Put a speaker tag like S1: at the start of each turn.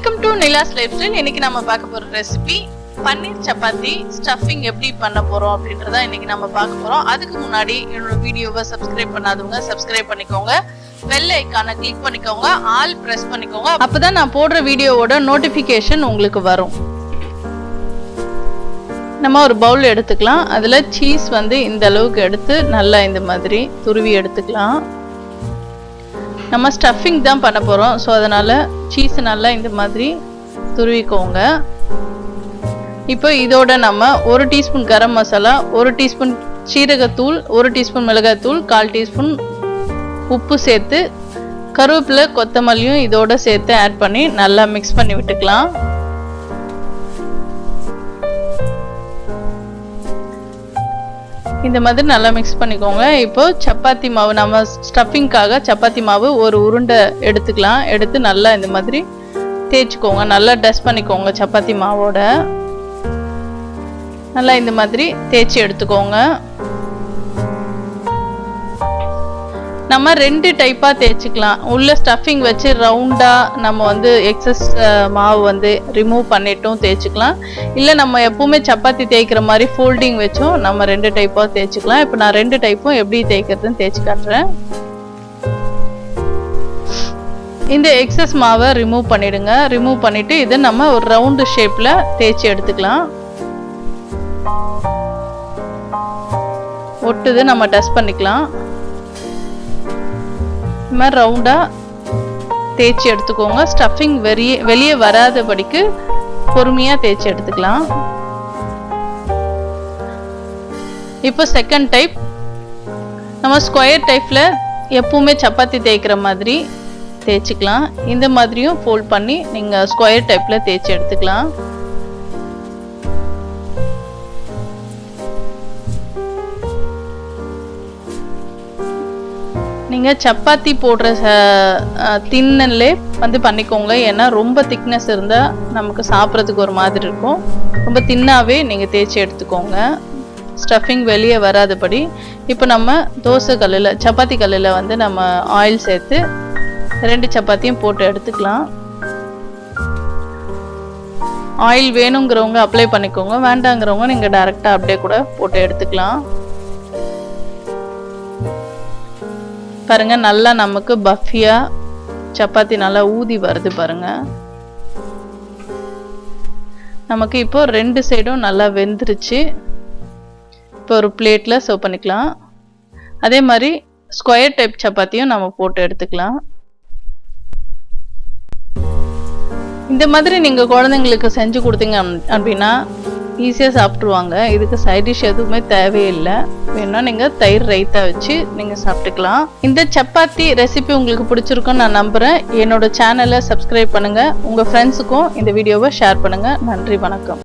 S1: Welcome to Nilas lifestyle. இன்னைக்கு நாம பார்க்க போற ரெசிபி பன்னீர் சப்பாத்தி ஸ்டஃபிங் எப்படி பண்ண போறோம் அப்படின்றத இன்னைக்கு நாம பார்க்க போறோம். அதுக்கு முன்னாடி என்னோட வீடியோவை சப்ஸ்கிரைப் பண்ணாதவங்க சப்ஸ்கிரைப் பண்ணிக்கோங்க. பெல் ஐகானை கிளிக் பண்ணிக்கோங்க. ஆல் பிரஸ் பண்ணிக்கோங்க. அப்பதான் நான் போடுற வீடியோவோட நோட்டிபிகேஷன் உங்களுக்கு வரும். நம்ம ஒரு பவுல் எடுத்துக்கலாம். அதுல சீஸ் வந்து இந்த அளவுக்கு எடுத்து நல்லா இந்த மாதிரி துருவி எடுத்துக்கலாம். நம்ம ஸ்டஃபிங் தான் பண்ண போகிறோம். ஸோ அதனால் சீஸ் நல்லா இந்த மாதிரி துருவிக்கோங்க. இப்போ இதோட நம்ம 1 டீஸ்பூன் கரம் மசாலா, 1 டீஸ்பூன் சீரகத்தூள், 1 டீஸ்பூன் மிளகாய்த்தூள், 1/4 டீஸ்பூன் உப்பு சேர்த்து கருவேப்பிலை கொத்தமல்லியும் இதோட சேர்த்து ஆட் பண்ணி நல்லா மிக்ஸ் பண்ணி விட்டுக்கலாம். இந்த மாதிரி நல்லா மிக்ஸ் பண்ணிக்கோங்க. இப்போ சப்பாத்தி மாவு, நம்ம ஸ்டஃபிங்காக சப்பாத்தி மாவு ஒரு உருண்டை எடுத்துக்கலாம். எடுத்து நல்லா இந்த மாதிரி தேய்ச்சிக்கோங்க. நல்லா டஸ்ட் பண்ணிக்கோங்க. சப்பாத்தி மாவோட நல்லா இந்த மாதிரி தேய்ச்சி எடுத்துக்கோங்க. நம்ம 2 டைப்பாக தேய்ச்சிக்கலாம். உள்ள ஸ்டஃபிங் வச்சு ரவுண்டாக நம்ம வந்து எக்ஸஸ் மாவு வந்து ரிமூவ் பண்ணிட்டும் தேய்ச்சிக்கலாம். இல்லை நம்ம எப்பவுமே சப்பாத்தி தேய்க்கிற மாதிரி ஃபோல்டிங் வச்சும் நம்ம 2 டைப்பாக தேய்ச்சிக்கலாம். இப்போ நான் 2 டைப்பும் எப்படி தேய்க்கிறதுன்னு தேய்ச்சி காட்டுறேன். இந்த எக்ஸஸ் மாவை ரிமூவ் பண்ணிடுங்க. ரிமூவ் பண்ணிட்டு இதை நம்ம ஒரு ரவுண்டு ஷேப்பில் தேய்ச்சி எடுத்துக்கலாம். ஒட்டுது நம்ம டஸ்ட் பண்ணிக்கலாம். இந்த மாதிரி ரவுண்டாக தேய்ச்சி எடுத்துக்கோங்க. ஸ்டஃபிங் வெளியே வராதபடிக்கு பொறுமையாக தேய்ச்சி எடுத்துக்கலாம். இப்போ செகண்ட் டைப் நம்ம ஸ்கொயர் டைப்பில் எப்பவுமே சப்பாத்தி தேய்க்கிற மாதிரி தேய்ச்சிக்கலாம். இந்த மாதிரியும் ஃபோல்ட் பண்ணி நீங்கள் ஸ்கொயர் டைப்பில் தேய்ச்சி எடுத்துக்கலாம். நீங்கள் சப்பாத்தி போடுற தின்னலே வந்து பண்ணிக்கோங்க. ஏன்னா ரொம்ப திக்னஸ் இருந்தால் நமக்கு சாப்பிட்றதுக்கு ஒரு மாதிரி இருக்கும். ரொம்ப தின்னாவே நீங்கள் தேய்ச்சி எடுத்துக்கோங்க, ஸ்டஃபிங் வெளியே வராதபடி. இப்போ நம்ம தோசை கல்லில், சப்பாத்தி கல்லில் வந்து நம்ம ஆயில் சேர்த்து 2 சப்பாத்தியும் போட்டு எடுத்துக்கலாம். ஆயில் வேணுங்கிறவங்க அப்ளை பண்ணிக்கோங்க, வேண்டாங்கிறவங்க நீங்கள் டைரெக்டாக அப்படியே கூட போட்டு எடுத்துக்கலாம். பாருங்க, நல்லா நமக்கு பஃபியா சப்பாத்தி நல்லா ஊதி வருது பாருங்க. நமக்கு இப்போ 2 சைடும் நல்லா வெந்துருச்சு. இப்போ ஒரு பிளேட்ல சர்வ் பண்ணிக்கலாம். அதே மாதிரி ஸ்கொயர் டைப் சப்பாத்தியும் நம்ம போட்டு எடுத்துக்கலாம். இந்த மாதிரி நீங்க குழந்தைங்களுக்கு செஞ்சு கொடுத்தீங்க அப்படின்னா ஈஸியாக சாப்பிட்ருவாங்க. இதுக்கு சைட் டிஷ் எதுவுமே தேவையில்லை. வேணா நீங்கள் தயிர் ரைத்தா வச்சு நீங்கள் சாப்பிட்டுக்கலாம். இந்த சப்பாத்தி ரெசிபி உங்களுக்கு பிடிச்சிருக்குன்னு நான் நம்புகிறேன். என்னோட சேனலை சப்ஸ்கிரைப் பண்ணுங்கள். உங்கள் ஃப்ரெண்ட்ஸுக்கும் இந்த வீடியோவை ஷேர் பண்ணுங்கள். நன்றி, வணக்கம்.